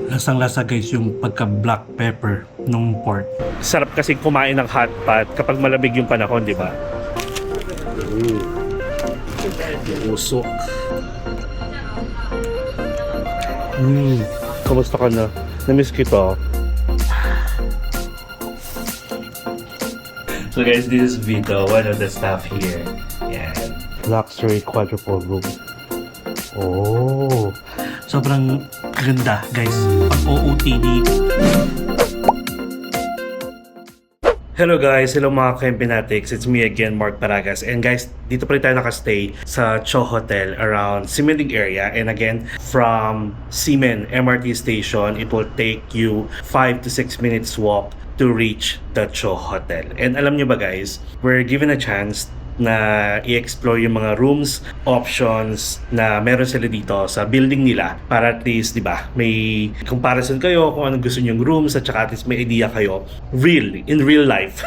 Lasang-lasa guys yung pagka-black pepper nung pork. Sarap kasi kumain ng hot pot kapag malamig yung panahon, di ba? Usok. Kamusta ka na? Namiss kita. So guys, this is Vito, one of the staff here. Yeah. Luxury quadruple room. Oh. Sobrang ganda guys. Pag OOTD. Hello guys, hello mga Kempinatics. It's me again, Mark Paragas. And guys, dito pa rin tayo nakastay sa Cho Hotel around Simending area. And again, from Seamen MRT station, it will take you 5 to 6 minutes walk to reach the Cho Hotel. And alam nyo ba guys, we're given a chance na i-explore yung mga rooms, options na meron sila dito sa building nila para at least, di ba, may comparison kayo kung ano gusto nyong rooms at saka at least may idea kayo in real life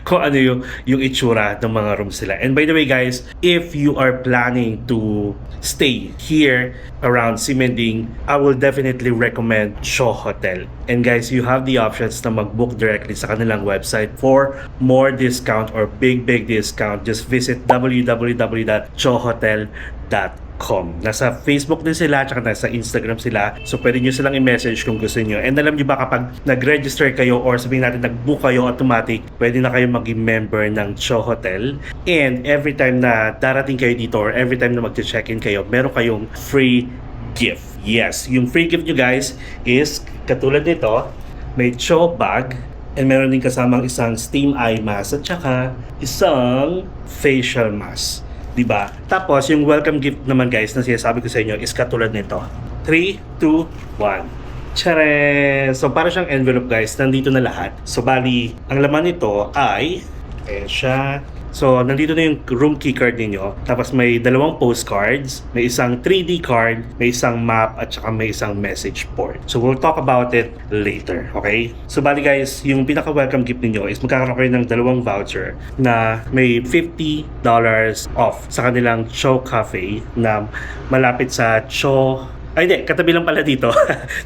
kung ano yung itsura ng mga rooms nila. And by the way guys, if you are planning to stay here around Simending, I will definitely recommend Cho Hotel. And guys, you have the options na mag-book directly sa kanilang website for more discount or big discount. Just visit www.chohotel.com. Nasa Facebook din sila, tsaka nasa Instagram sila. So pwede nyo silang i-message kung gusto nyo. And alam nyo ba kapag nag-register kayo or sabihin natin nag-book kayo automatic, pwede na kayo maging member ng Cho Hotel. And every time na darating kayo dito or every time na mag-check-in kayo, meron kayong free gift. Yes, yung free gift nyo guys is katulad nito, may Cho bag, and meron din kasamang isang steam eye mask at saka isang facial mask. Diba? Tapos, yung welcome gift naman guys na sinasabi ko sa inyo is katulad nito. 3, 2, 1. Tcharam! So, para siyang envelope guys. Nandito na lahat. So, bali, ang laman nito ay ayan siya. So, nandito na yung room key card ninyo. Tapos may dalawang postcards, may isang 3D card, may isang map, at saka may isang message board. So, we'll talk about it later. Okay? So, bali guys, yung pinaka-welcome gift ninyo is magkakaroon kayo ng dalawang voucher na may $50 off sa kanilang Cho Cafe na malapit sa Cho... Ay, hindi. Katabi lang pala dito.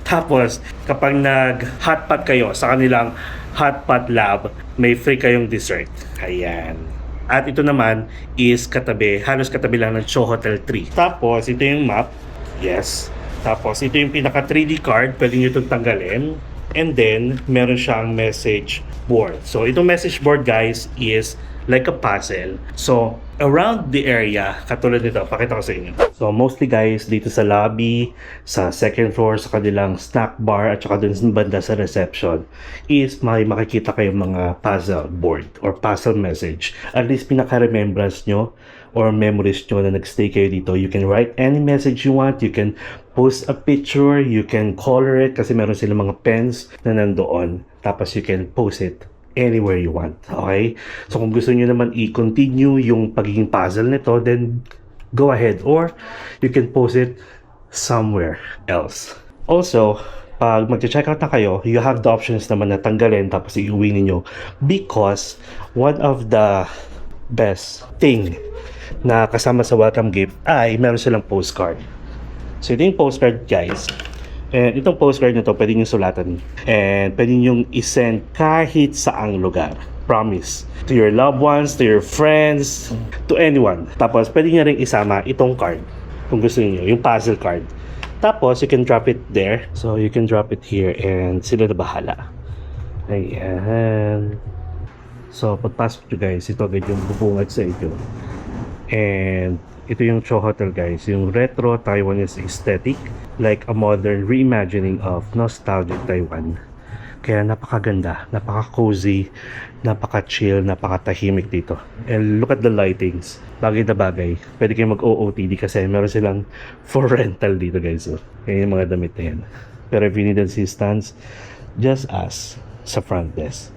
Tapos, kapag nag-hotpot kayo sa kanilang hotpot lab, may free kayong dessert. Ayan. At ito naman is katabi, halos katabi lang ng Cho Hotel 3. Tapos, ito yung map. Yes. Tapos, ito yung pinaka 3D card. Pwede nyo itong tanggalin. And then, meron siyang message board. So, itong message board, guys, is like a puzzle. So, around the area, katulad nito, pakita ko sa inyo. So, mostly guys, dito sa lobby, sa second floor, sa kanilang snack bar, at saka dun sa banda sa reception, is may makikita kayong mga puzzle board or puzzle message. At least pinaka-remembrance nyo or memories nyo na nagstay kayo dito. You can write any message you want. You can post a picture. You can color it kasi meron silang mga pens na nandoon. Tapos you can post it anywhere you want. Okay? So kung gusto niyo naman i-continue yung pagiging puzzle nito, then go ahead. Or you can post it somewhere else. Also, pag mag-check out na kayo, you have the options naman na tanggalin tapos iuwi ninyo, because one of the best thing na kasama sa welcome gift ay meron silang postcard. So ito yung postcard guys. And itong postcard na to, pwede nyo sulatan. And pwede nyo isend kahit saang lugar. Promise. To your loved ones, to your friends, to anyone. Tapos, pwede nyo rin isama itong card. Kung gusto niyo yung puzzle card. Tapos, you can drop it there. So, you can drop it here and sila na bahala. Ayan. So, pagpasok nyo guys, ito agad yung bubungad sa inyo. And ito yung Cho Hotel guys, yung retro Taiwanese aesthetic, like a modern reimagining of nostalgic Taiwan. Kaya napakaganda, napaka-cozy, napaka-chill, napaka-tahimik dito. And look at the lightings, bagay na bagay. Pwede kayong mag-OOTD kasi meron silang for rental dito guys. So, yan yung mga damit na yan. Pero if you need assistance, just ask sa front desk.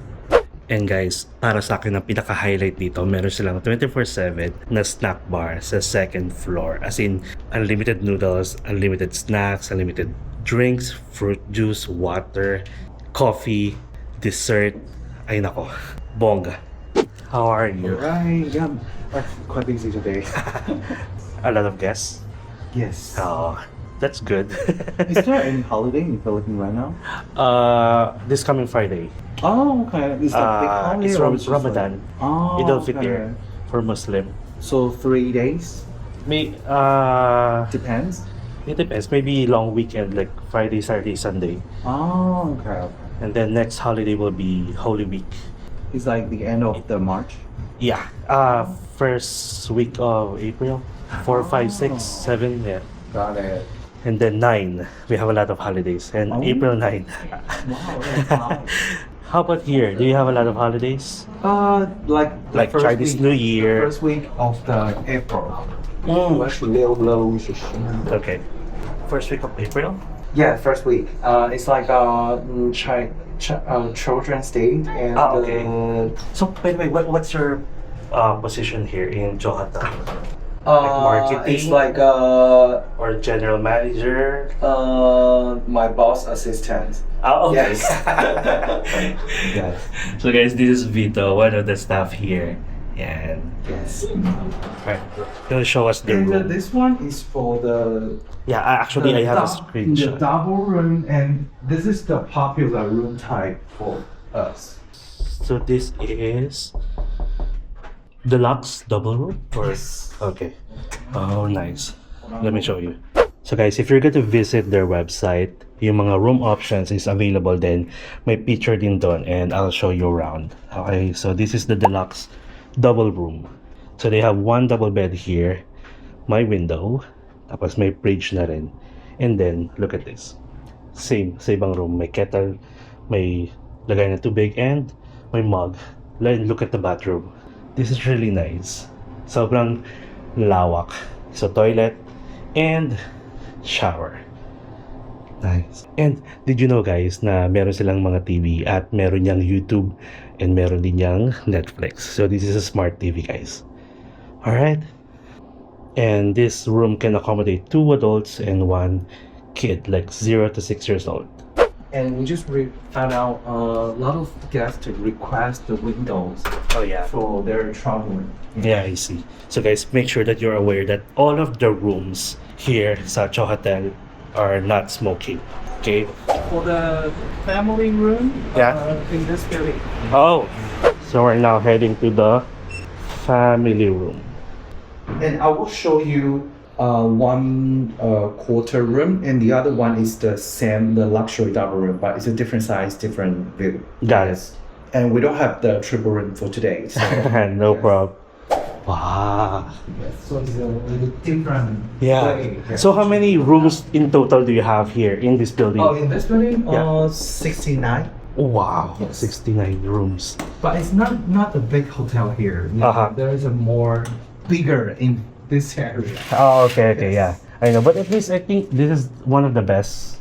And guys, para sa akin ang pinaka-highlight dito, meron silang 24/7 na snack bar sa second floor. As in, unlimited noodles, unlimited snacks, unlimited drinks, fruit juice, water, coffee, dessert. Ay nako, bongga. How are you? Right, yeah. Quite busy today. A lot of guests? Yes. Oh, That's good. Is there any holiday in the Philippines right now? This coming Friday. Oh, okay. Is that big holiday? It's or it's just Ramadan. Like... Oh, Eid al okay. Fitr for Muslim. So 3 days? May Depends. it depends. Maybe long weekend like Friday, Saturday, Sunday, Oh, okay. and then next holiday will be Holy Week. It's like the end of the March. Yeah. First week of April, 4, 5, 6, 7. Yeah. Got it. And then 9, we have a lot of holidays. And Oh. April 9. Wow, that's nice. How about here? Do you have a lot of holidays? Like the Like first Chinese week, New Year. The first week of the April. Okay. First week of April? Yeah, first week. It's like Children's Day and Okay. So, by the way, what's your position here in Johata? marketing? It's like Or general manager? my boss assistant. Oh, okay. Yes. Yes. So guys, this is Vito, one of the staff here. And Yes. right, he'll show us the And room. this one is for the Yeah, actually I have a the screenshot. double room, and this is the popular room type for us. So this is deluxe double room? Or Yes. okay. Oh, nice. Let me show you. So guys, if you're going to visit their website, yung mga room options is available then. May picture din doon and I'll show you around. Okay, so this is the deluxe double room. So they have one double bed here, my window, tapos may fridge na rin. And then, look at this. Same, sa ibang room. May kettle, may lagay na tubig, and may mug. Then look at the bathroom. This is really nice. Sobrang lawak. So toilet and shower. Nice. And did you know guys na meron silang mga TV at meron niyang YouTube and meron din niyang Netflix. So this is a smart TV guys. Alright. And this room can accommodate 2 adults and 1 kid like 0 to 6 years old. And we just found out a lot of guests request the windows Oh yeah. for their traveling. Yeah, I see. So guys, make sure that you're aware that all of the rooms here sa Cho Hotel are not smoking. Okay? For the family room, Yeah. in this building. Oh, so we're now heading to the family room. And I will show you one quarter room, and the other one is the luxury double room, but it's a different size, different view. Got it. And we don't have the triple room for today. So, No problem. Wow. so it's a little different. Yeah. way. So how many rooms in total do you have here in this building? Oh, in this building, Yeah. 69. Wow, Yes. 69 rooms. But it's not a big hotel here. Uh-huh. There is a more bigger in this area. Oh, okay, yeah. I know, but at least I think this is one of the best.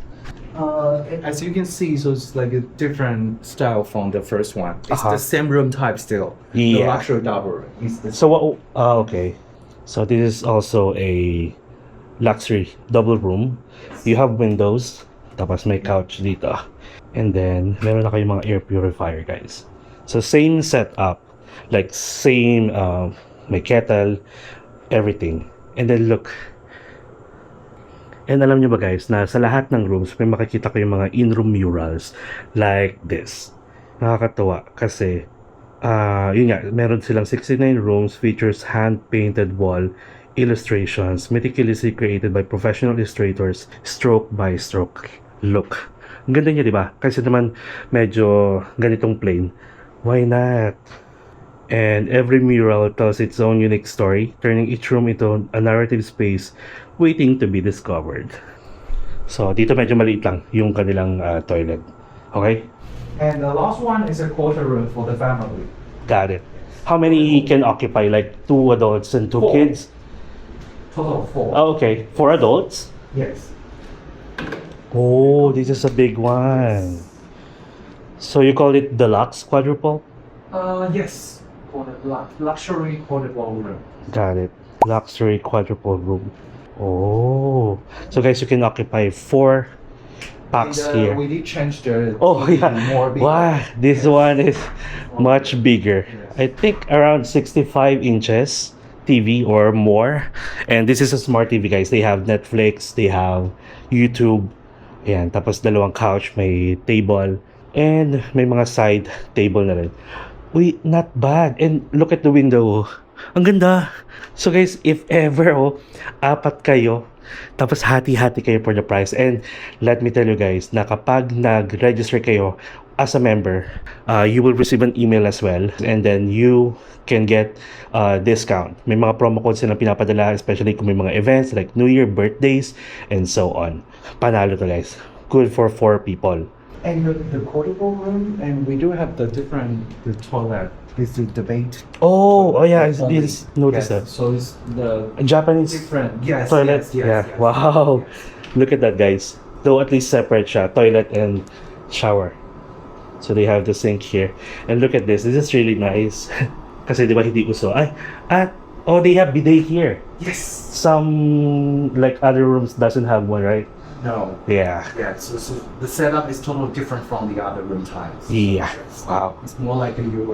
As you can see, so it's like a different style from the first one. It's Uh-huh. the same room type still. The Yeah. luxury double room. Is the So what? Okay. So this is also a luxury double room. You have windows, tapos may couch dito, and then meron na kayong mga air purifier, guys. So same setup, like same may kettle, everything. And then look. And alam nyo ba guys, na sa lahat ng rooms, may makikita ko yung mga in-room murals like this. Nakakatawa kasi, yun nga, meron silang 69 rooms, features hand-painted wall illustrations, meticulously created by professional illustrators, stroke by stroke. Look. Ang ganda niya, di ba? Kasi naman, medyo ganitong plain. Why not? And every mural tells its own unique story, turning each room into a narrative space waiting to be discovered. So, dito medyo maliit lang yung kanilang toilet. Okay? And the last one is a quarter room for the family. Got it. How many can occupy? Like 2 adults and 2 4. kids? Total of 4. Oh, okay. 4 adults? Yes. Oh, this is a big one. So, you call it deluxe quadruple? Yes. For the luxury quadruple room. Got it. Luxury quadruple room. Oh. So, guys, you can occupy 4 packs And, here. we did change the Oh TV yeah, more bigger. wow, this one is much bigger. I think around 65 inches TV or more. And this is a smart TV, guys. They have Netflix, they have YouTube. Ayan, tapos dalawang couch, may table, and may mga side table na rin. Uy, not bad. And look at the window. Ang ganda. So guys, if ever, apat kayo, tapos hati-hati kayo for the price. And let me tell you guys, na kapag nag-register kayo as a member, you will receive an email as well. And then you can get discount. May mga promo codes silang pinapadala, especially kung may mga events like New Year, birthdays, and so on. Panalo to, guys. Good for 4 people. And the portable room, and we do have the toilet. Is the debate. Oh yeah, I only. just noticed Yes, that. So it's the Japanese different. Yes. toilet. Yes, yeah. yes. Wow. Look at that, guys. Though at least separate siya, toilet and shower. So they have the sink here. And look at this. This is really nice. Kasi di ba hindi uso? They have bidet here. Yes. Some like other rooms doesn't have one, right? No. Yeah. Yeah. So the setup is totally different from the other room types. Yeah. Wow. It's more like you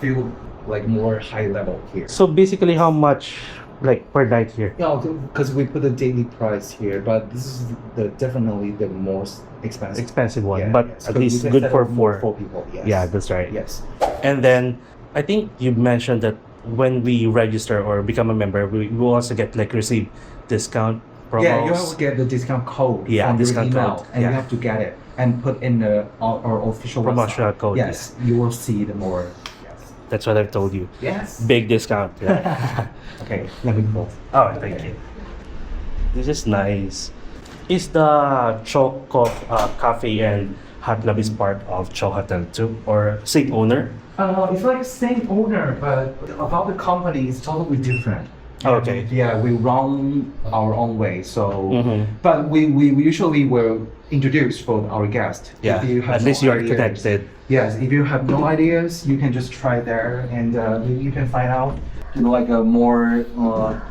feel like more high level here. So basically, how much like per night here? Yeah, because we put a daily price here, but this is definitely the most expensive. Expensive one, Yeah, but yes, at 'cause least we can good set for up 4. people. Yes. Yeah, that's right. Yes. And then I think you mentioned that when we register or become a member, we will also get like receive discount promos. Yeah, you have to get the discount code Yeah, from discount your email, code. and you Yeah. have to get it and put in our official Promotional website. code, Yes, you will see the more. That's what I've told you. Yes. Big discount. Yeah. Okay, let me go. Oh, thank you. This is nice. Is the Choco Cafe and Hot Lab is part of Cho Hotel too, or same owner? It's like same owner, but about the company is totally different. Okay. Yeah, we run our own way. So, Mhm. but we usually will introduce for our guests. Yeah. If you have At least no you are ideas- connected. Yes, if you have no ideas, you can just try there, and maybe you can find out, like a more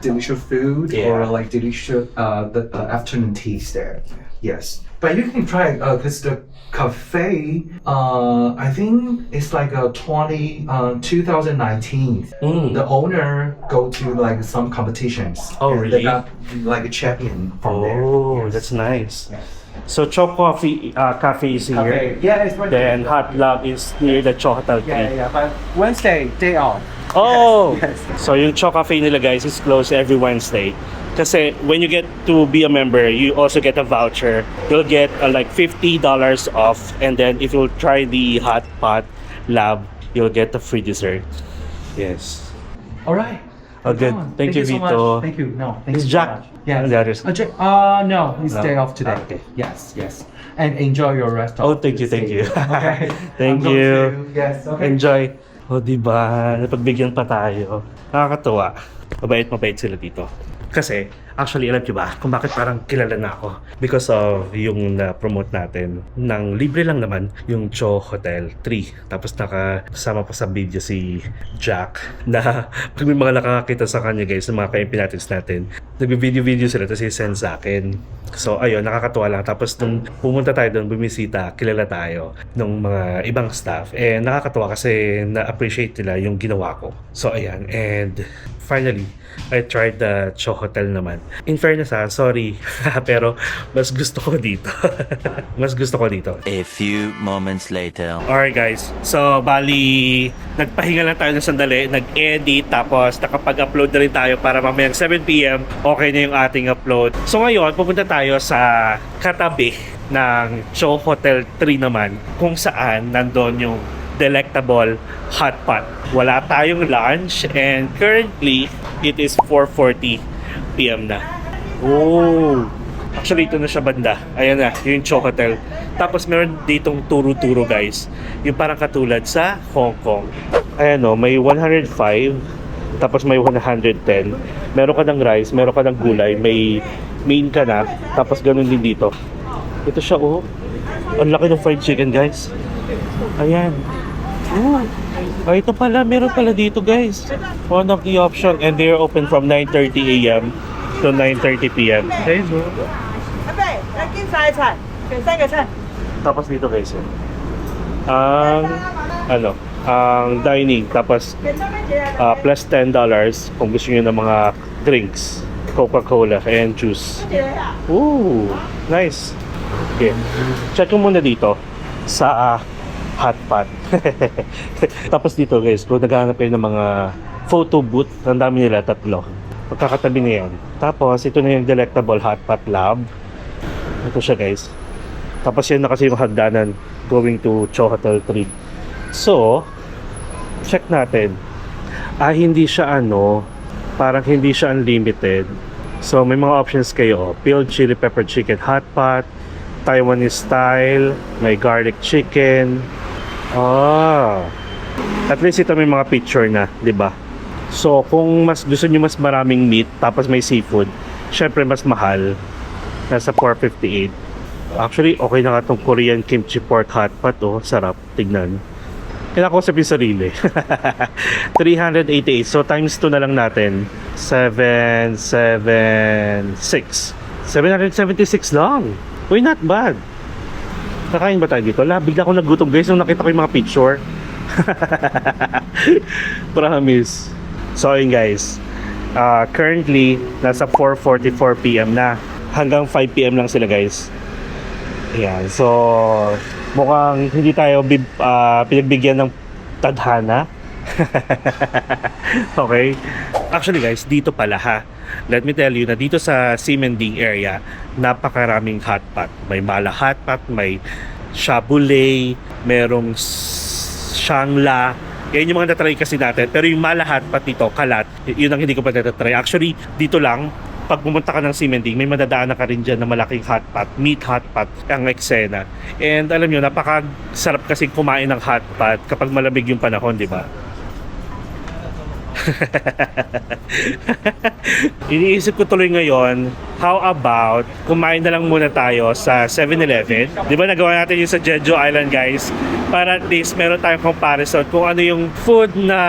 delicious food Yeah. or like delicious the afternoon teas there. Yes, but you can try because the cafe, I think it's like a 2019. Mm. The owner go to like some competitions. Oh, and really? They got like a champion from there. Oh, Yes. that's nice. Yes. So Cho Coffee Cafe is here. Cafe. Yeah, it's right Then Hot Lab is near the Cho Hotel 3. Yeah, but Wednesday day off. Oh! Yes. So yung Cho Cafe nila, guys, is closed every Wednesday. Kasi when you get to be a member, you also get a voucher. You'll get like $50 off. And then if you'll try the Hot Pot Lab, you'll get the free dessert. Yes. All right. Oh, good. Thank you, so Vito. much. Thank you. No, thank Is you Jack so much. Yeah. on the others? No, he's No. day off today. Okay. Yes, yes. And enjoy your rest. Oh, thank you, thank you. Okay. Thank I'm going you. to- Yes. Okay. Enjoy. O, diba? Napagbigyan pa tayo. Nakakatuwa. Mabait sila dito. Kasi, actually, alam niyo ba kung bakit parang kilala na ako? Because of yung na-promote natin ng libre lang naman yung Cho Hotel 3. Tapos nakasama pa sa video si Jack na pag may mga nakakita sa kanya, guys, ng mga ka-impinatives natin, nagbe-video sila tapos i-send sa akin. So, ayun, nakakatuwa lang. Tapos nung pumunta tayo doon, bumisita, kilala tayo ng mga ibang staff. And nakakatuwa kasi na-appreciate nila yung ginawa ko. So, ayan. And finally, I tried the Cho Hotel naman. In fairness sorry, pero mas gusto ko dito. Mas gusto ko dito. A few moments later. Alright guys, so bali nagpahinga lang tayo ng sandali, nag-edit, tapos nakapag-upload na rin tayo para mamayang 7 PM okay na yung ating upload. So ngayon, pupunta tayo sa katabi ng Cho Hotel 3 naman, kung saan nandun yung delectable hot pot. Wala tayong lunch and currently it is 4:40 PM na. Oh! Actually, ito na siya banda. Ayan na, yung Cho Hotel. Tapos meron ditong turo-turo, guys. Yung parang katulad sa Hong Kong. Ayan o, may 105. Tapos may 110. Meron ka ng rice, meron ka ng gulay, may main ka na. Tapos ganun din dito. Ito siya oh. Ang laki ng fried chicken, guys. Ayan. Oh. Ay, ito pala, meron pala dito, guys. One of the option, and they're open from 9:30 AM to 9:30 PM. Guys, oh. 阿贝，来给啥菜？选3个菜。 Tapos dito, guys, ang ang dining. Tapos plus $10 kung gusto niyo ng mga drinks, Coca-Cola and juice. Ooh, nice. Okay. Check ko muna dito sa hot pot. Tapos dito guys, kung naghahanap kayo ng mga photo booth, ang dami nila, 3. Magkakatabi na yan. Tapos ito na yung Delectable Hot Pot Lab. Ito siya guys. Tapos yan na kasi yung hagdanan going to Cho Hotel 3. So, check natin. Hindi siya parang hindi siya unlimited. So, may mga options kayo. Peeled chili pepper chicken hot pot, Taiwanese style, may garlic chicken. At least ito may mga picture na, di ba? So, kung mas gusto niyo mas maraming meat, tapos may seafood, syempre mas mahal. Nasa $4.58. Actually, okay na nga itong Korean kimchi pork hot pot. Sarap. Tignan. Kinakausap yung sarili. 388. So, times 2 na lang natin. 776 lang. Uy, not bad. Kakain ba tayo dito? Bigla ako nagutom guys nung nakita ko yung mga picture. Promise. So, yun guys. Currently, nasa 4:44 PM na. Hanggang 5 PM lang sila guys. Ayan. So, mukhang hindi tayo pinagbigyan ng tadhana. Okay. Actually guys, dito pala ha. Let me tell you na dito sa Ximending area, napakaraming hot pot. May Mala hot pot, may Shabulay, merong Shangla. Yan yung mga natry kasi natin. Pero yung Mala hot pot dito, kalat, yun ang hindi ko pa natry. Actually, dito lang, pag pumunta ka ng Ximending, may madadaan ka rin dyan na malaking hot pot, meat hot pot, ang eksena. And alam nyo, napakasarap kasi kumain ng hot pot kapag malamig yung panahon, di ba? Iniisip ko tuloy ngayon, how about kumain na lang muna tayo sa 7-Eleven? Di ba nagawa natin yung sa Jeju Island guys? Para at least meron tayong comparison kung ano yung food na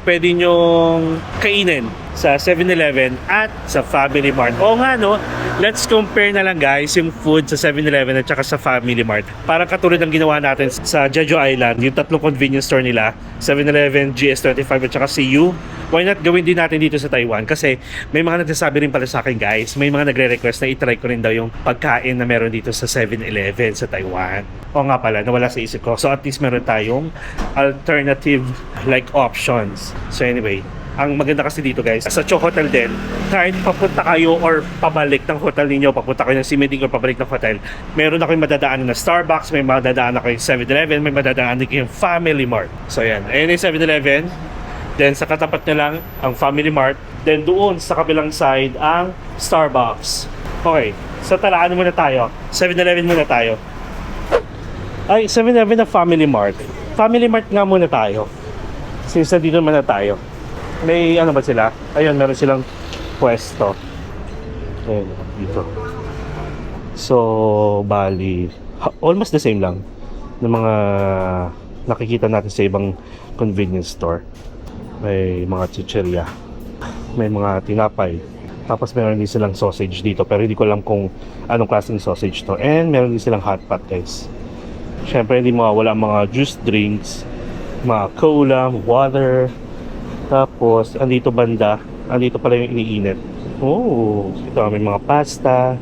pwede nyong kainin sa 7-Eleven at sa Family Mart. Oo nga no, let's compare na lang guys yung food sa 7-Eleven at saka sa Family Mart. Parang katulad ng ginawa natin sa Jeju Island, yung 3 convenience store nila, 7-Eleven, GS25 at saka CU. Why not gawin din natin dito sa Taiwan? Kasi may mga nagsasabi rin pala sa akin guys, may mga nagre-request na itry ko rin daw yung pagkain na meron dito sa 7-Eleven sa Taiwan. O nga pala, nawala sa isip ko. So at least meron tayong alternative like options. So anyway, ang maganda kasi dito guys, sa Cho Hotel din, kahit papunta kayo or pabalik ng hotel ninyo, papunta kayo ng Ximending or pabalik ng hotel, meron na kayong madadaanan na Starbucks, may madadaanan na kayong 7-Eleven, may madadaanan na kayong Family Mart. So yan, ayun yung 7-Eleven, then sa katapat na lang ang Family Mart, then doon sa kabilang side ang Starbucks. Okay, so talaan muna tayo, 7-Eleven muna tayo. Ay, 7-Eleven na Family Mart. Family Mart nga muna tayo, since nandito naman na tayo. May ano ba sila? Ayun, meron silang pwesto. Ayun, dito. So, bali, almost the same lang ng mga nakikita natin sa ibang convenience store. May mga chicheria, may mga tinapay. Tapos meron din silang sausage dito, pero hindi ko alam kung anong klaseng sausage to. And meron din silang hot pot guys. Syempre hindi mawawala ang mga juice drinks, mga cola, water. Tapos, andito banda, andito pala yung iniinit. Oh, ito may mga pasta.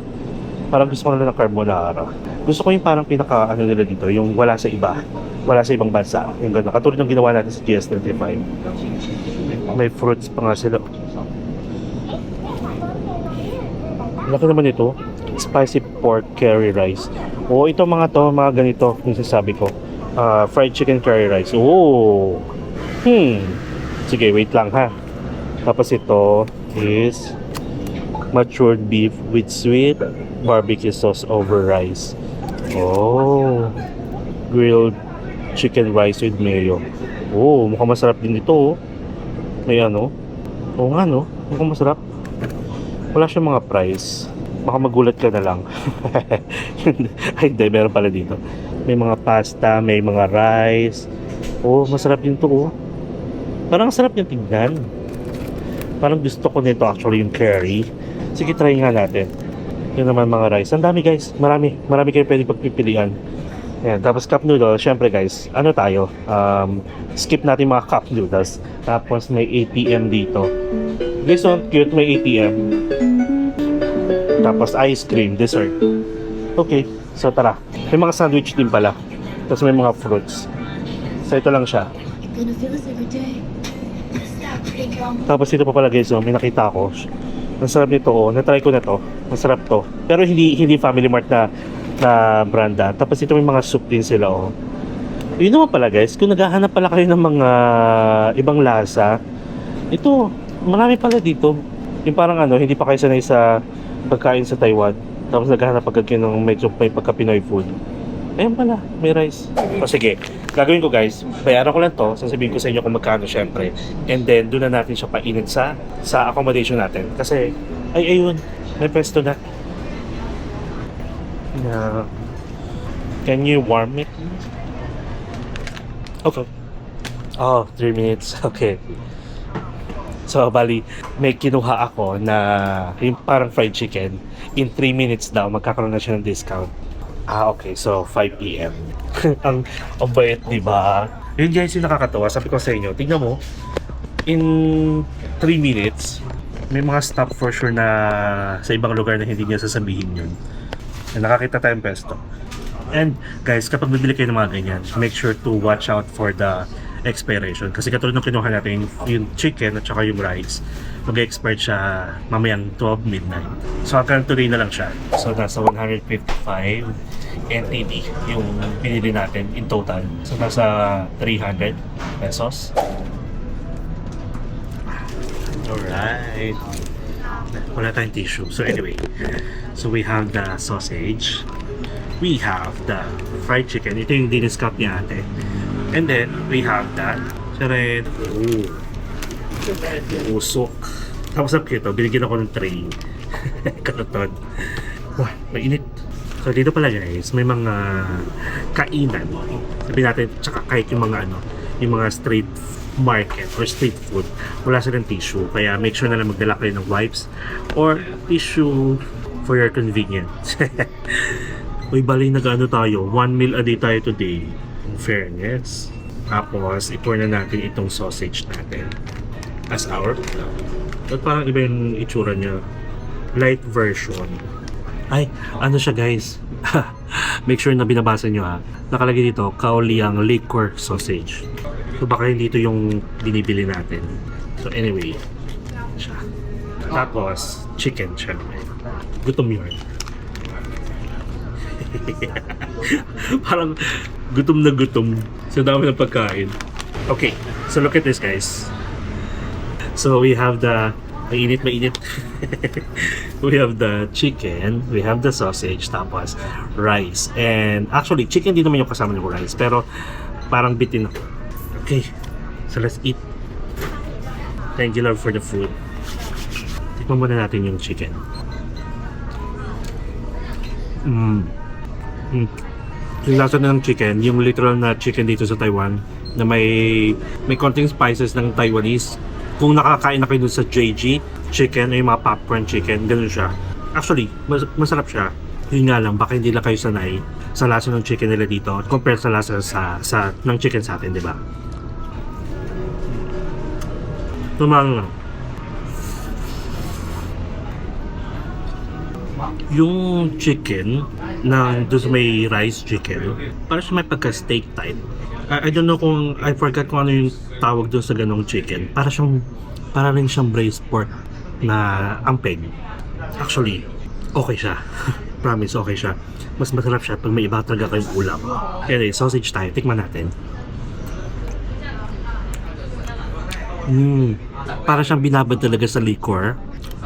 Parang gusto ko na ng carbonara. Gusto ko yung parang pinaka ano nila dito, yung wala sa iba. Wala sa ibang bansa. Yung gano'n. Katulad ng ginawa natin sa GS35. May fruits pa nga sila. Laki naman ito. Spicy pork curry rice. Oh, ito mga to, mga ganito, yung sasabi ko. Fried chicken curry rice. Oh. Sige, wait lang ha. Tapos ito is matured beef with sweet barbecue sauce over rice. Oh. Grilled chicken rice with mayo. Oh, mukhang masarap din ito. Oh. May ano. Oo nga no, mukhang masarap. Wala siyang mga price. Baka magulat ka na lang. Ay, hindi, meron pala dito. May mga pasta, may mga rice. Oh, masarap din to oh. Parang sarap yung tignan. Parang gusto ko nito actually yung curry. Sige, try nga natin. Yun naman mga rice. Ang dami guys. Marami kayo pwede pagpipilian. Ayan, tapos cup noodles, syempre guys, ano tayo? Skip natin mga cup noodles. Tapos may ATM dito. Guys, so cute, may ATM. Tapos ice cream, dessert. Okay, so tara. May mga sandwich din pala. Tapos may mga fruits. So ito lang siya. Gonna feel this every day. Stop, big girl. Tapos ito pa pala guys, oh, may nakita ko. Ang sarap nito, oh. Na-try ko na to. Masarap to. Pero hindi Family Mart na branda. Tapos ito may mga soup din sila, oh. Yun naman pala guys, kung naghahanap pala kayo ng mga ibang lasa, ito, marami pala dito. Yung parang ano, hindi pa kayo sanay sa pagkain sa Taiwan. Tapos naghahanap agad kayo ng medyo may pagka-Pinoy food. Ayan pala, may rice. O sige, gagawin ko guys, bayaran ko lang to, sasabihin ko sa inyo kung magkano syempre. And then, doon na natin siya painit sa accommodation natin. Kasi, ayun, may pwesto na. Can you warm it? Okay. Oh, 3 minutes. Okay. So, bali, may kinuha ako na yung parang fried chicken. In 3 minutes daw, magkakaroon na siya ng discount. Okay. So, 5 p.m. ang bait, di ba? Yun guys, yung nakakatawa. Sabi ko sa inyo, tingnan mo, in 3 minutes, may mga stop for sure na sa ibang lugar na hindi niya sasabihin yun. Na nakakita tayong pesto. And guys, kapag bibili kayo ng mga ganyan, make sure to watch out for the expiration. Kasi katulad nung kinuha natin yung chicken at saka yung rice, mag-expire siya mamayang 12 midnight. So hanggang today na lang siya. So nasa 155 NTD yung pinili natin in total. So nasa 300 pesos. Alright. Wala tayong tissue. So anyway, so we have the sausage. We have the fried chicken. Ito yung diniscount niya ate. And then, we have that. Chared. Usok. Tapos ang cute, binigyan ako ng tray. Kanoton. Wah, mainit. So dito pala guys, may mga kainan. Sabi natin, tsaka kahit yung mga ano, yung mga street market or street food, wala silang tissue. Kaya make sure na lang magdala kayo ng wipes or tissue for your convenience. Uy, bali nag-ano tayo, 1 meal a day tayo today. In fairness. Tapos, i-pour na natin itong sausage natin as our at parang iba yung itsura niya. Light version. Ay, ano siya guys? Make sure na binabasa nyo ha. Nakalagay dito, Kaoliang liquor sausage. So baka hindi ito yung binibili natin. So anyway, siya. Tapos, chicken syempre. Gutom yun. Parang gutom na gutom sa dami ng pagkain. Okay, so look at this guys. So we have the mainit. We have the chicken, we have the sausage, tapos rice. And actually, chicken din naman yung kasama ng rice, pero parang bitin ako. Okay, so let's eat. Thank you Lord for the food. Tikman muna natin yung chicken. Yung lasa ng chicken, yung literal na chicken dito sa Taiwan na may konting spices ng Taiwanese. Kung nakakain na kayo dun sa JG chicken o yung mga popcorn chicken, ganun siya. Actually, masarap siya. Yun nga lang, baka hindi lang kayo sanay sa lasa ng chicken nila dito compare sa lasa ng chicken sa atin, di ba? Tumang lang. Yung chicken na doon sa may rice chicken, parang siya may pagka-steak type. I don't know kung, I forgot kung ano yung tawag doon sa ganong chicken. Para rin siyang braised pork na ampeg. Actually, okay siya. Promise, okay siya. Mas masarap siya pag may iba talaga kayong ulam. Anyway, sausage tayo. Tikman natin. Para siyang binabad talaga sa liquor.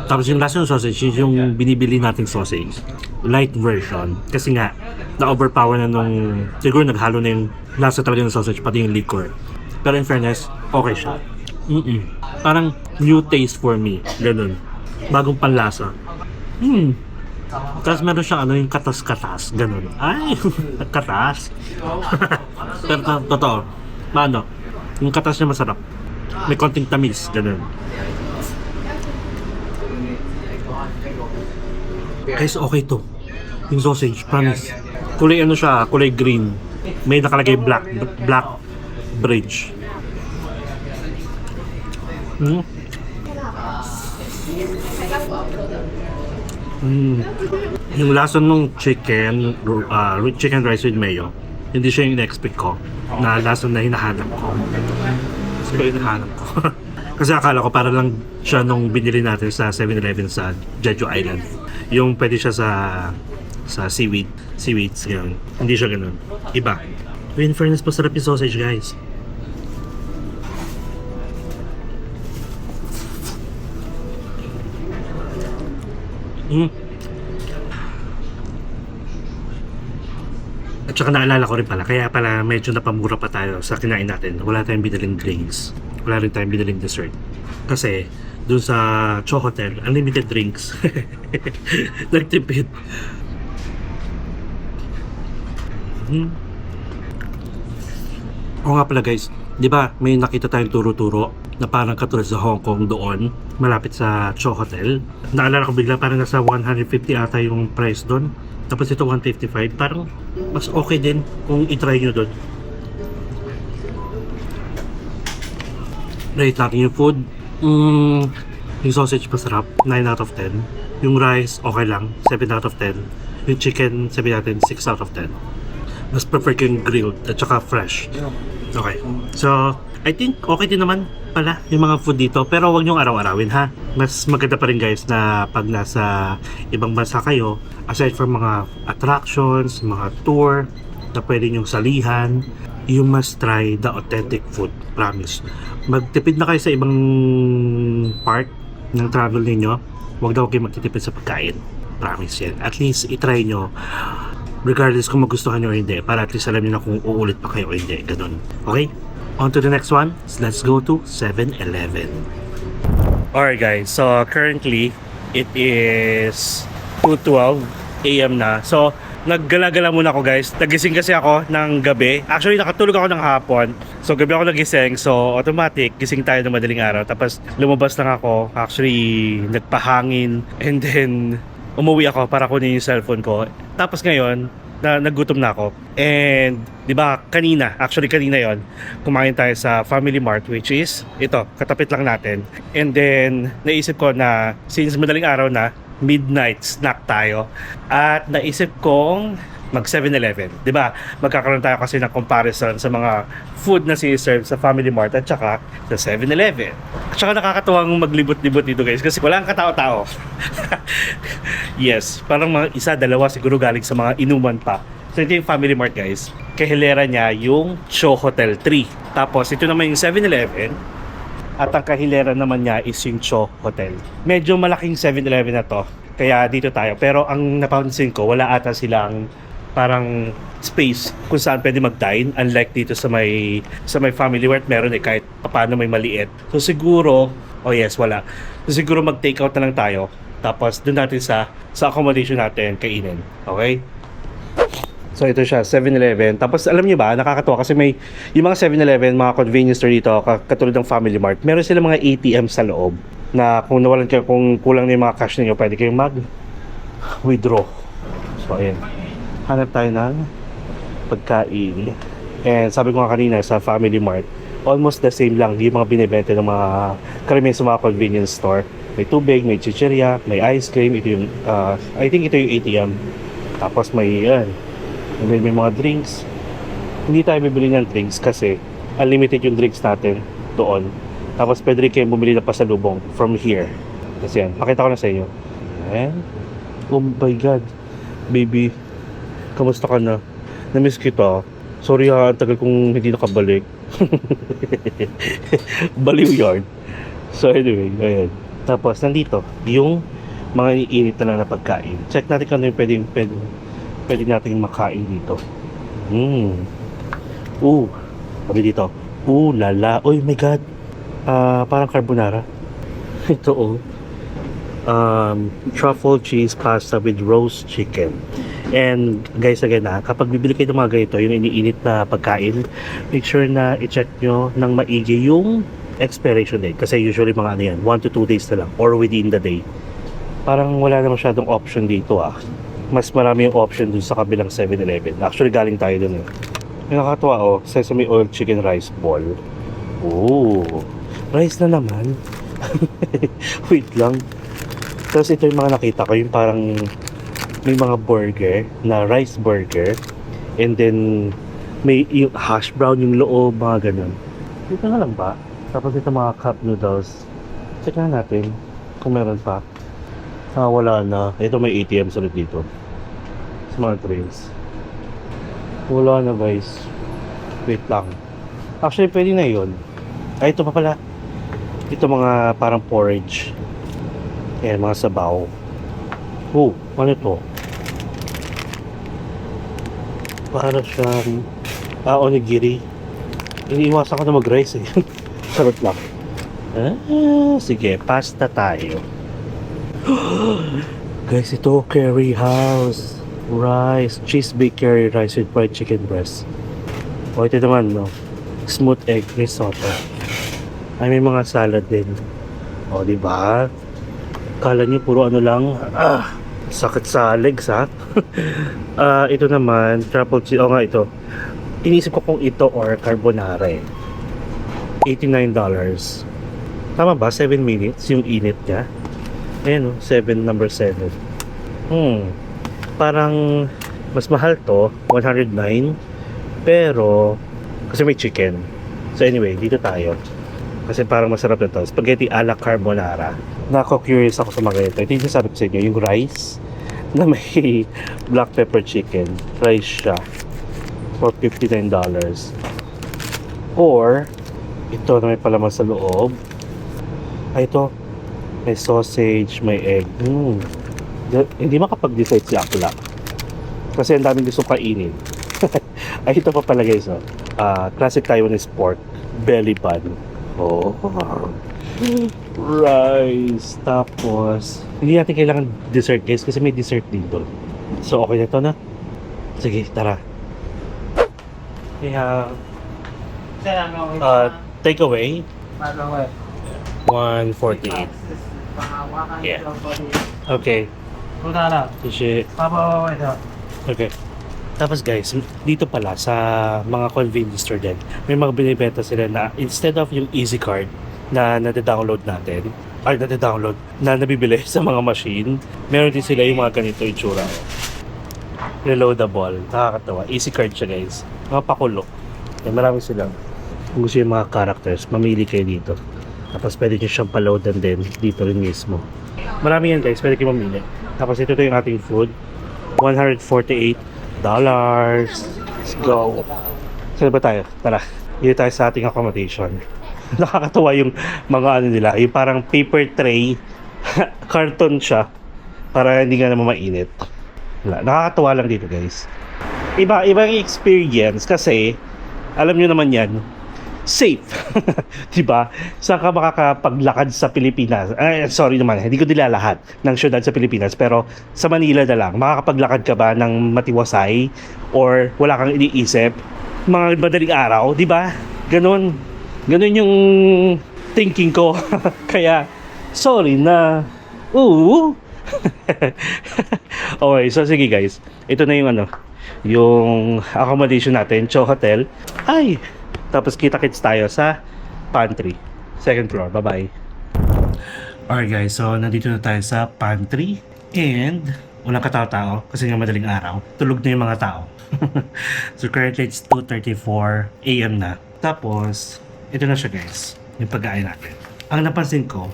Tapos yung lasa ng sausage, yung binibili nating sausage, light version. Kasi nga, na-overpower na nung, siguro naghalo na yung lasa talaga ng sausage, pati yung liquor. Pero in fairness, okay siya. Parang new taste for me. Ganun. Bagong panlasa. Tapos meron siyang ano, yung katas-katas. Ganun. Ay, katas. Pero totoo. Ano, yung katas niya masarap. May konting tamis. Ganun. Guys, okay to. Yung sausage, promise. Kulay ano siya, kulay green. May nakalagay black bridge. Yung lasa nung chicken rice with mayo, hindi siya yung in-expect ko na lasa na hinahanap ko. Kasi akala ko para lang siya nung binili natin sa 7-Eleven sa Jeju Island. Yung pwede siya sa seaweeds, gano'n. Hindi siya gano'n. Iba. In fairness, pasarap yung sausage, guys. At saka naalala ko rin pala, kaya pala medyo napamura pa tayo sa kinain natin. Wala tayong binaling drinks. Wala rin tayong binaling dessert. Kasi, dun sa Cho Hotel, unlimited drinks. Nagtipid. Oo nga pala guys, di ba may nakita tayong turo-turo na parang katulad sa Hong Kong doon, malapit sa Cho Hotel. Naalala ko bigla parang nasa 150 ata yung price doon. Tapos ito 155, parang mas okay din kung itry nyo doon. Rate natin yung food. Yung sausage masarap, 9 out of 10. Yung rice, okay lang, 7 out of 10. Yung chicken, sabi natin, 6 out of 10. Mas prefer ko yung grilled at saka fresh. Okay. So, I think okay din naman pala yung mga food dito. Pero huwag nyong araw-arawin ha. Mas maganda pa rin guys na pag nasa ibang bansa kayo, aside from mga attractions, mga tour na pwede nyong salihan, you must try the authentic food. Promise. Magtipid na kayo sa ibang part ng travel ninyo. Huwag daw kayo magtitipid sa pagkain. Promise yan. At least itry nyo regardless kung magustuhan nyo o hindi, para at least alam nyo na kung uulit pa kayo o hindi. Ganun. Okay? On to the next one. Let's go to 7-Eleven. Alright guys, so currently it is 2:12 AM na. So naggala-gala muna ako guys. Nagising kasi ako ng gabi. Actually nakatulog ako ng hapon. So gabi ako nagising. So automatic gising tayo ng madaling araw. Tapos lumabas lang ako. Actually nagpahangin. And then umuwi ako para kunin yung cellphone ko. Tapos ngayon nagutom na ako. And, di ba, kanina yon, kumain tayo sa Family Mart, which is, ito, katapit lang natin. And then, naisip ko na, since madaling araw na, midnight snack tayo. At naisip kong mag 7-Eleven. Di ba? Magkakaroon tayo kasi ng comparison sa mga food na siniserve sa Family Mart at saka sa 7-Eleven. At saka nakakatuwang maglibot-libot dito guys kasi walang katao-tao. Yes, parang mga isa, dalawa siguro galing sa mga inuman pa. So ito yung Family Mart guys. Kahilera niya yung Cho Hotel 3. Tapos ito naman yung 7-Eleven. At ang kahilera naman niya is yung Cho Hotel. Medyo malaking 7-Eleven na to. Kaya dito tayo. Pero ang napansin ko, wala ata silang parang space kung saan pwede mag-dine, unlike dito sa may Family Mart meron kahit paano may maliit. So siguro, oh yes, wala. So siguro mag-take out na lang tayo. Tapos doon natin sa accommodation natin kainin. Okay? So ito siya, 7-Eleven. Tapos alam niyo ba, nakakatuwa kasi may yung mga 7-Eleven, mga convenience store dito, katulad ng Family Mart, meron sila mga ATM sa loob na kung nawalan kayo, kung kulang na yung mga cash niyo, pwede kayong mag-withdraw. So ayan. Hanap tayo ng pagkain. And sabi ko nga kanina sa Family Mart, almost the same lang yung mga binibenta ng mga karamihan sa mga convenience store. May tubig, may chichirya, may ice cream. Ito yung, I think ito yung ATM. Tapos may mga drinks. Hindi tayo bibili ng drinks kasi unlimited yung drinks natin doon. Tapos pwede rin kayong bumili na pasalubong from here. Kasi yan, pakita ko na sa inyo. Ayan. Oh my God. Baby, kamusta ka na? Namiss kita. Sorry ha, ang tagal kong hindi nakabalik. Baliw yarn. So anyway, ayan. Tapos nandito, yung mga iinit na lang na pagkain. Check natin kung ano yung pwede natin makain dito. Sabi dito. Lala. Oh my God. Parang carbonara. Ito truffle cheese pasta with roast chicken. And guys, again kapag bibili kayo ng mga ganito, yung iniinit na pagkain, make sure na i-check nyo ng maigi yung expiration date. Kasi usually mga 1 to 2 days na lang or within the day. Parang wala na masyadong option dito Mas marami yung option dun sa kabilang 7-Eleven. Actually galing tayo dun May nakakatuwa oh, sesame oil chicken rice ball. Oh, rice na naman. Wait lang. Tapos ito yung mga nakita ko, yung parang may mga burger na rice burger. And then may yung hash brown yung loob, mga ganun. Dito na lang ba? Tapos ito mga cup noodles. Check na natin kung meron pa. Wala na. Ito may ATM ulit dito. Sa mga trays. Wala na guys. Wait lang. Actually pwede na yun. Ay ito pa pala. Ito mga parang porridge. Ayan mga sabaw. Oh, ano to? Para siyang onigiri. Iniiwasan ko na mag-rice eh. Sarot lang. Sige, pasta tayo. Guys, ito curry house. Rice, cheese baked curry rice with fried chicken breast. O ito naman, no? Smooth egg risotto. Ay, may mga salad din. O, di ba? Kala niyo puro ano lang. Sakit sa legs, ha? Ito naman, truffle cheese. O nga, ito. Inisip ko kung ito or carbonara eh. $89. Tama ba? 7 minutes yung init niya. Ayan o, number 7. Parang mas mahal to, 109. Pero, kasi may chicken. So anyway, dito tayo. Kasi parang masarap na to. Spaghetti ala carbonara. Nako-curious ako sa mga ito. Ito yung sabi ko sa inyo, yung rice na may black pepper chicken. Rice siya. For $59. Or, ito na may palaman sa loob. Ay, ito. May sausage, may egg. Hindi makapag-decide si Akla. Kasi ang daming gusto kainin. Ay, ito pa pala guys. Oh. Classic Taiwanese pork. Belly bun. Oh. Rice. Tapos, hindi natin kailangan dessert guys. Kasi may dessert dito. So, okay na ito na. Sige, tara. We have take away 148. Yeah. Okay. Okay. Tapos guys, dito pala sa mga convenience store din, may mga binibenta sila na instead of yung easy card na nade-download natin, na nabibili sa mga machine, meron din sila yung mga ganito itsura. Reloadable. Nakakatawa. Easy card siya guys. Mga pakulo. Marami silang. Kung gusto yung mga characters, mamili kayo dito. Tapos pwede nyo siyang paloadan din dito rin mismo. Marami yan guys, pwede kayo mamili. Tapos ito yung ating food. $148. Let's go. Saan ba tayo? Tara. Dito tayo sa ating accommodation. Nakakatawa yung mga ano nila. Yung parang paper tray. Carton siya. Para hindi nga naman mainit. Nakakatawa lang dito guys. Ibang experience kasi alam nyo naman yan, safe. Diba? Saan ka makakapaglakad sa Pilipinas? Sorry naman, hindi ko nilalahat ng syudad sa Pilipinas, pero sa Manila na lang, makakapaglakad ka ba ng matiwasay or wala kang iniisip mga madaling araw, diba? Ganon yung thinking ko. Kaya sorry na okay, so sige guys, ito na yung yung accommodation natin, Cho Hotel. Ay, tapos kita-kits tayo sa pantry, 2nd floor. Bye bye. Alright guys, so nandito na tayo sa pantry and walang katao-tao kasi nga madaling araw. Tulog na yung mga tao. So currently it's 2:34 AM na. Tapos, ito na siya guys, yung pagkain natin. Ang napansin ko,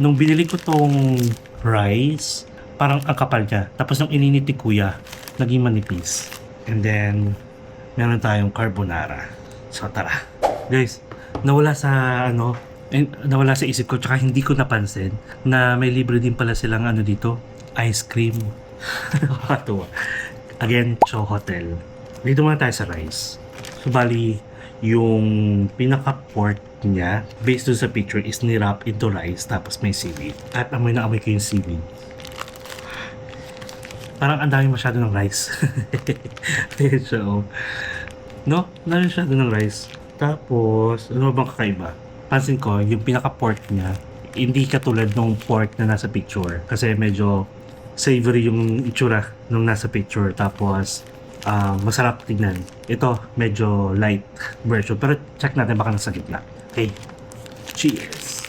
nung binili ko tong rice, parang ang kapal niya. Tapos nung ininit ni kuya, naging manipis. And then, meron tayong carbonara. So tara. Guys, nawala sa isip ko, tsaka hindi ko napansin na may libre din pala silang dito, ice cream. Nakakatuwa. Again, Cho Hotel. Dito muna tayo sa rice. So bali, yung pinaka-pork niya, based dun sa picture, is nirap into rice, tapos may seaweed. At amoy na amoy ko yung seaweed. Parang ang dami masyado ng rice. So, no? Dami masyado ng rice. Tapos, ano bang kakaiba? Pansin ko, yung pinaka-pork niya, hindi katulad ng pork na nasa picture. Kasi medyo savory yung itsura nung nasa picture. Tapos, masarap tignan. Ito, medyo light version. Pero check natin baka nasa gitna. Okay. Cheers!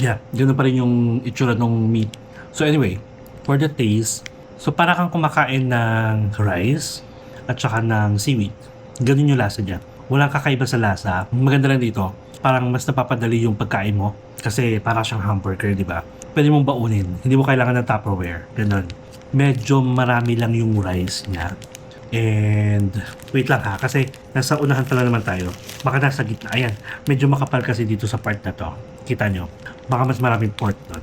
Yeah, ganoon pa rin yung itsura ng meat. So anyway, for the taste, so para kang kumakain ng rice at saka ng seaweed. Ganun yung lasa niya. Walang kakaiba sa lasa. Maganda lang dito, parang mas napapadali yung pagkain mo kasi para siyang hamburger, di ba? Pwede mong baunin. Hindi mo kailangan ng Tupperware. Ganun. Medyo marami lang yung rice niya. And wait lang ha, kasi nasa unahan pala naman tayo. Baka nasa gitna. Ayan, medyo makapal kasi dito sa part na to. Kita nyo. Baka mas maraming pork doon.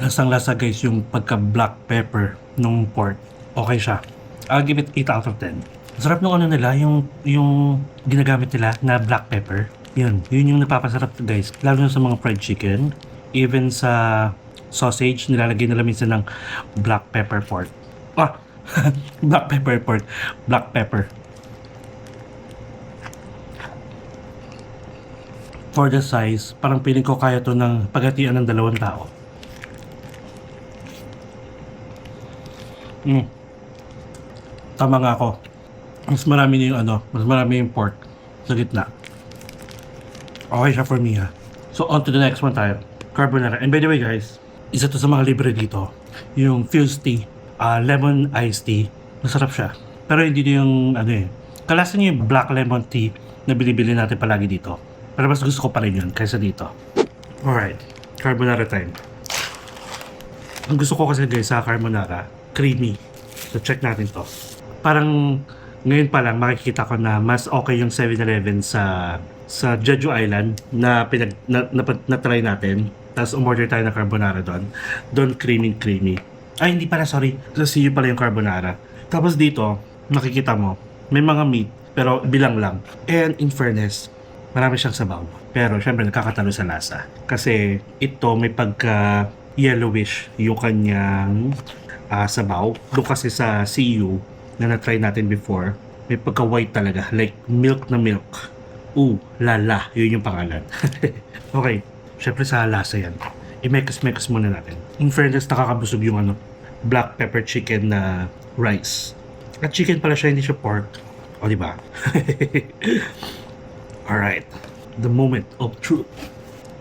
Lasang lasa guys yung pagka black pepper nung pork. Okay siya. I'll give it 8 out of 10. Sarap nung ano nila, yung ginagamit nila na black pepper. Yun yung napapasarap guys. Lalo na sa mga fried chicken. Even sa sausage, nilalagay nila minsan ng black pepper pork. Black pepper pork. Black pepper. For the size, parang feeling ko kaya to ng paghatian ng 2 tao. Tama nga ako. Mas marami na yung mas marami yung pork sa gitna. Okay siya for me ha. So on to the next one tayo. Carbonara. And by the way guys, isa to sa mga libre dito. Yung Fuse Tea. Lemon iced tea. Masarap siya. Pero hindi yung kalasa niya yung black lemon tea na binibili natin palagi dito. Pero mas gusto ko pa rin yun kaysa dito. Alright. Carbonara time. Ang gusto ko kasi guys sa carbonara, creamy. So check natin to. Parang ngayon pa lang makikita ko na mas okay yung 7-Eleven sa Jeju Island na na-try natin. Tapos umorder tayo ng carbonara doon. Doon creamy. Ay hindi pala, sorry. Sa CU pala yung carbonara. Tapos dito, makikita mo, may mga meat pero bilang lang. And in fairness, marami siyang sabaw. Pero syempre nakakatalo sa lasa. Kasi ito may pagka yellowish yung kanyang sabaw. Doon kasi sa CU na na-try natin before, may pagka white talaga. Like milk na milk. Lala. Yun yung pangalan. Okay. Syempre sa lasa yan. I-mekos muna natin. In fairness, nakakabusog yung black pepper chicken na rice. At chicken pala siya, hindi siya pork. O, diba? Alright. The moment of truth.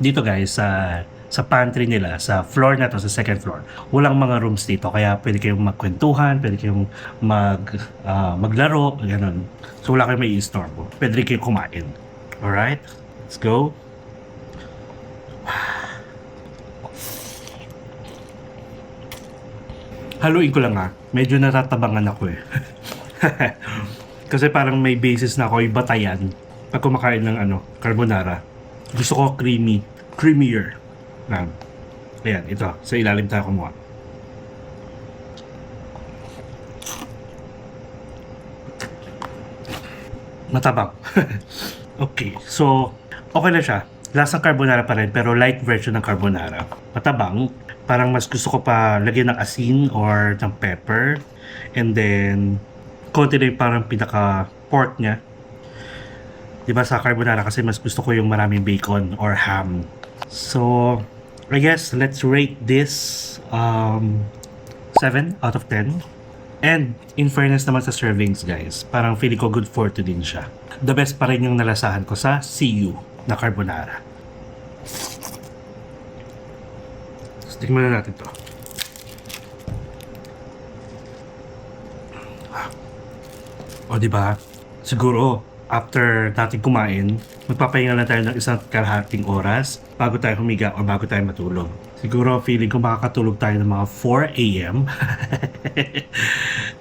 Dito guys, sa pantry nila, sa floor na to, sa second floor, walang mga rooms dito. Kaya pwede kayong magkwentuhan, pwede kayong maglaro, ganun. So wala kayong may i-storbo. Pwede rin kayong kumain. Alright? Let's go. Haluin ko lang medyo natatabangan ako kasi parang may basis na ako ibatayan pag kumakain ng carbonara. Gusto ko creamier. Ayan, ito sa ilalim tayo kumuha. Matabang. Okay, so okay na siya. Lasang carbonara pa rin pero light version ng carbonara. Matabang. Parang mas gusto ko pa lagyan ng asin or ng pepper. And then, konti na yung parang pinaka-pork niya. Diba sa carbonara kasi mas gusto ko yung maraming bacon or ham. So, I guess let's rate this 7 out of 10. And in fairness naman sa servings guys, parang feeling ko good for 2 din siya. The best pa rin yung nalasahan ko sa CU na carbonara. Tingnan na natin to. O diba? Siguro after natin kumain, magpapahinga na tayo ng 1.5 oras bago tayo humiga o bago tayo matulog. Siguro feeling ko makakatulog tayo ng mga 4 AM.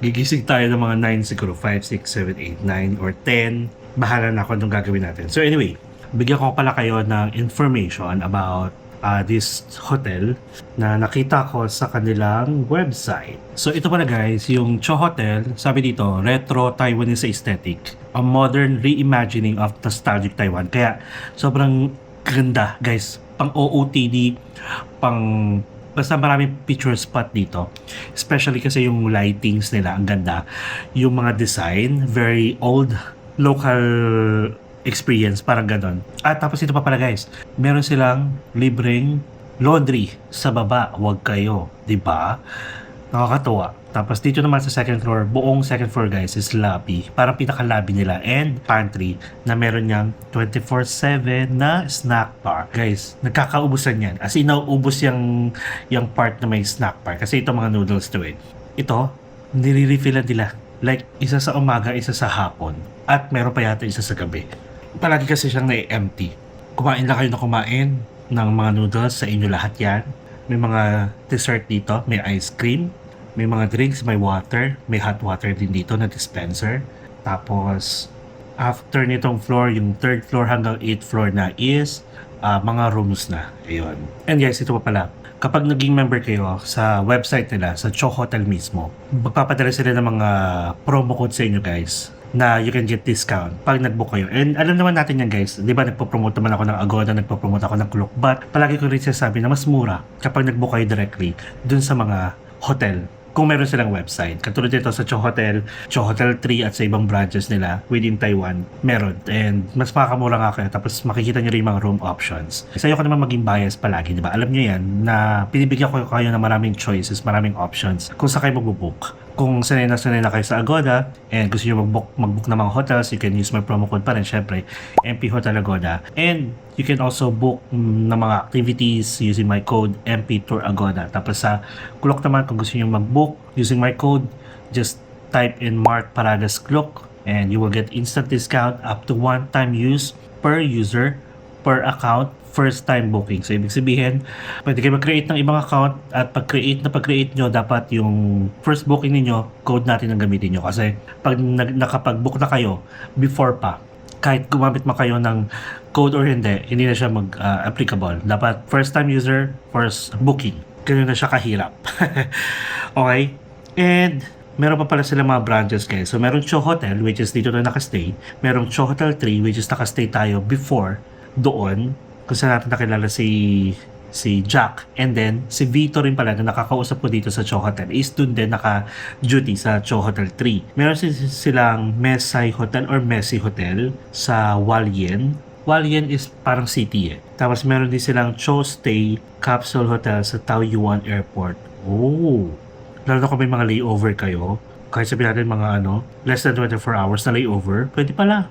Gigising tayo ng mga 9 siguro, 5, 6, 7, 8, 9 or 10. Bahala na ako anong gagawin natin. So anyway, bigyan ko pala kayo ng information about this hotel na nakita ko sa kanilang website. So ito pala guys, yung Cho Hotel, sabi dito, retro Taiwanese aesthetic, a modern reimagining of nostalgic Taiwan. Kaya sobrang ganda guys, pang OOTD, basta maraming picture spot dito. Especially kasi yung lightings nila, ang ganda. Yung mga design, very old, local experience, parang ganon. At tapos ito pa pala guys, meron silang libreng laundry sa baba, wag kayo, di ba? Nakakatuwa. Tapos dito naman sa second floor, buong second floor guys is lobby. Parang pinaka-lobby nila and pantry na meron niyang 24/7 na snack bar. Guys, nagkakaubusan yan. As in, nauubos yung part na may snack bar. Kasi ito mga noodles to eh. Ito, nire-refillan nila. Like, isa sa umaga, isa sa hapon. At meron pa yata isa sa gabi. Palagi kasi siyang na-empty. Kumain lang kayo na kumain ng mga noodles, sa inyo lahat yan. May mga dessert dito, may ice cream, may mga drinks, may water, may hot water din dito na dispenser. Tapos, after nitong floor, yung third floor hanggang 8th floor na is mga rooms na. Ayun. And guys, ito pa pala. Kapag naging member kayo sa website nila, sa Cho Hotel mismo, magpapadala sila ng mga promo code sa inyo guys na you can get discount pag nag-book kayo. And alam naman natin yan guys, di ba nagpo-promote naman ako ng Agoda, nagpo-promote ako ng Klook, but palagi ko rin sinasabi na mas mura kapag nag-book kayo directly dun sa mga hotel kung meron silang website. Katulad dito sa Cho Hotel 3 at sa ibang branches nila within Taiwan, meron. And mas makakamura nga kayo. Tapos makikita nyo rin yung mga room options. Kasi ayoko naman maging bias palagi, di ba? Alam nyo yan na pinibigyan ko kayo ng maraming choices, maraming options kung saan kayo magbubook. Kung sanay na kayo sa Agoda and gusto nyo mag-book ng mga hotels, you can use my promo code pa rin, syempre, MP Hotel Agoda. And you can also book ng mga activities using my code MP Tour Agoda. Tapos sa Klook naman, kung gusto nyo mag-book using my code, just type in Mark Paragas Klook and you will get instant discount up to 1-time use per user per account first time booking. So ibig sabihin, pwede kayo mag-create ng ibang account at pag-create nyo, dapat yung first booking ninyo, code natin ang gamitin nyo. Kasi pag nakapag-book na kayo before pa, kahit gumamit man kayo ng code or hindi na siya applicable. Dapat first time user, first booking. Ganun na siya kahirap. Okay? And meron pa pala sila mga branches guys. So meron Cho Hotel, which is dito na nakastay. Merong Cho Hotel 3, which is nakastay tayo before doon, kung saan natin nakilala si Jack. And then, si Vito rin pala na nakakausap ko dito sa Cho Hotel is dun din naka-duty sa Cho Hotel 3. Meron silang Mesai Hotel or Messi Hotel sa Hualien. Hualien is parang city eh. Tapos meron din silang Cho Stay Capsule Hotel sa Taoyuan Airport. Oh! Lalo na kung may mga layover kayo, kahit sabihin natin mga less than 24 hours na layover, pwede pala.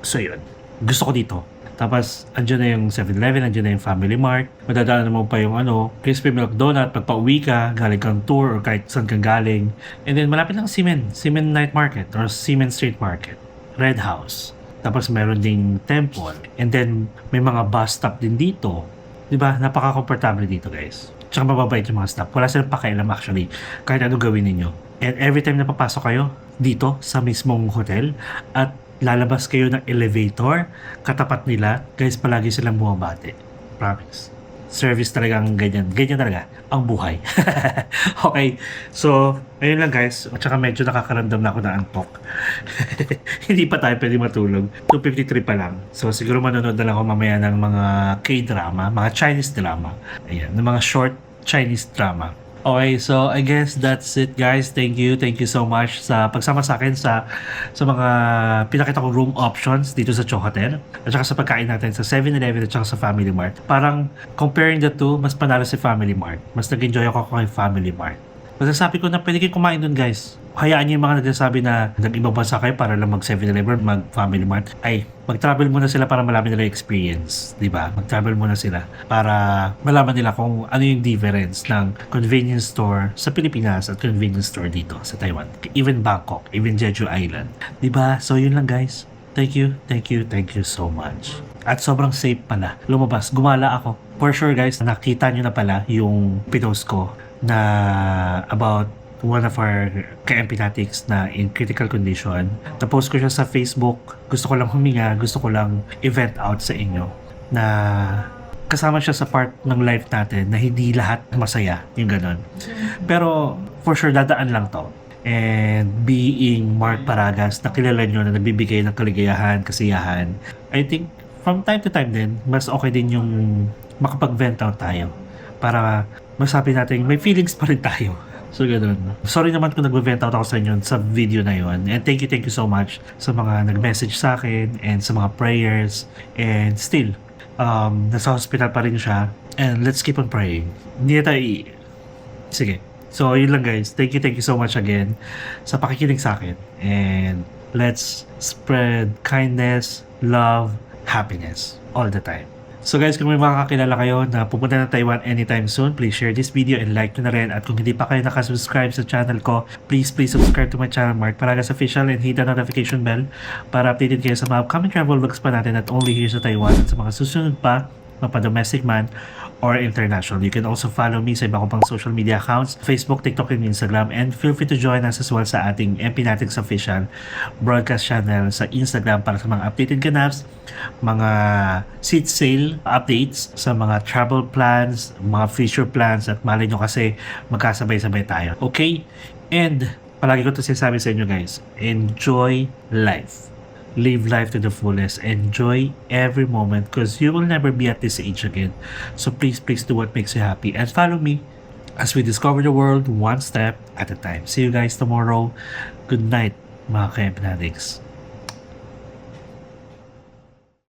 So yun, gusto ko dito. Tapos, andyan na yung 7-Eleven, andyan na yung Family Mart. Madadaanan mo pa yung Crispy Milk Donut pag pauwi ka, galing kang tour or kahit saan kang galing. And then, malapit lang Seamen Night Market or Seamen Street Market. Red House. Tapos, meron ding Temple. And then, may mga bus stop din dito. Diba? Napaka-comfortable dito, guys. Tsaka mababait yung mga staff. Wala silang pakialam actually kahit ano gawin ninyo. And every time na papasok kayo dito sa mismong hotel at lalabas kayo ng elevator, katapat nila, guys, palagi silang bumabati. Promise. Service talagang ganyan. Ganyan talaga ang buhay. Okay. So, ayun lang guys. At saka medyo nakakaramdam na ako na antok. Hindi pa tayo pwede matulog. 2:53 pa lang. So, siguro manonood na lang ako mamaya ng mga K-drama, mga Chinese drama. Ayan, ng mga short Chinese drama. Okay, so I guess that's it guys. Thank you so much sa pagsama sa akin sa mga pinakita kong room options dito sa Cho Hotel at saka sa pagkain natin sa 7-Eleven at saka sa Family Mart. Parang comparing the two, mas panalo si Family Mart. Mas nag-enjoy ako kay Family Mart. Masasabi ko na pwede kayo kumain dun guys. Hayaan niyo yung mga nagsasabi na nag-ibang bansa kayo para lang mag 7-Eleven, mag Family Mart. Ay, mag-travel muna sila para malaman nila yung experience. Diba? Mag-travel muna sila para malaman nila kung ano yung difference ng convenience store sa Pilipinas at convenience store dito sa Taiwan. Even Bangkok, even Jeju Island. Diba? So yun lang guys. Thank you so much. At sobrang safe pala. Lumabas, gumala ako. For sure guys, nakita nyo na pala yung pinost ko na about one of our ka-empinatics na in critical condition. Tapos ko siya sa Facebook. Gusto ko lang huminga, gusto ko lang event out sa inyo na kasama siya sa part ng life natin na hindi lahat masaya, yung ganon. Pero for sure dadaan lang to. And being Mark Paragas, nakilala nyo na nagbibigay ng kaligayahan, kasiyahan, I think from time to time din, mas okay din yung makapag-vent out tayo para masabi natin may feelings pa rin tayo. So, ganun. Sorry naman kung nag-vent out ako sa inyo sa video na yon. And thank you so much sa mga nag-message sa akin and sa mga prayers. And still, nasa hospital pa rin siya. And let's keep on praying. Hindi na tayo Sige. So, yun lang guys. Thank you so much again sa pakikinig sa akin. And let's spread kindness, love, happiness all the time. So guys, kung may mga kakilala kayo na pupunta ng Taiwan anytime soon, please share this video and like nyo na rin. At kung hindi pa kayo nakasubscribe sa channel ko, please subscribe to my channel, Mark Paragas Official, and hit the notification bell para updated kayo sa mga upcoming travel vlogs pa natin not only here sa Taiwan at sa mga susunod pa, mapa-domestic man or international. You can also follow me sa iba ko pang social media accounts, Facebook, TikTok, and Instagram. And feel free to join us as well sa ating MP Natics Official broadcast channel sa Instagram para sa mga updated ganaps, mga seat sale updates, sa mga travel plans, mga future plans, at malay nyo kasi magkasabay-sabay tayo. Okay? And palagi ko ito sinasabi sa inyo guys, enjoy life. Live life to the fullest. Enjoy every moment because you will never be at this age again. So please do what makes you happy and follow me as we discover the world one step at a time. See you guys tomorrow. Good night, mga ka-empnatics.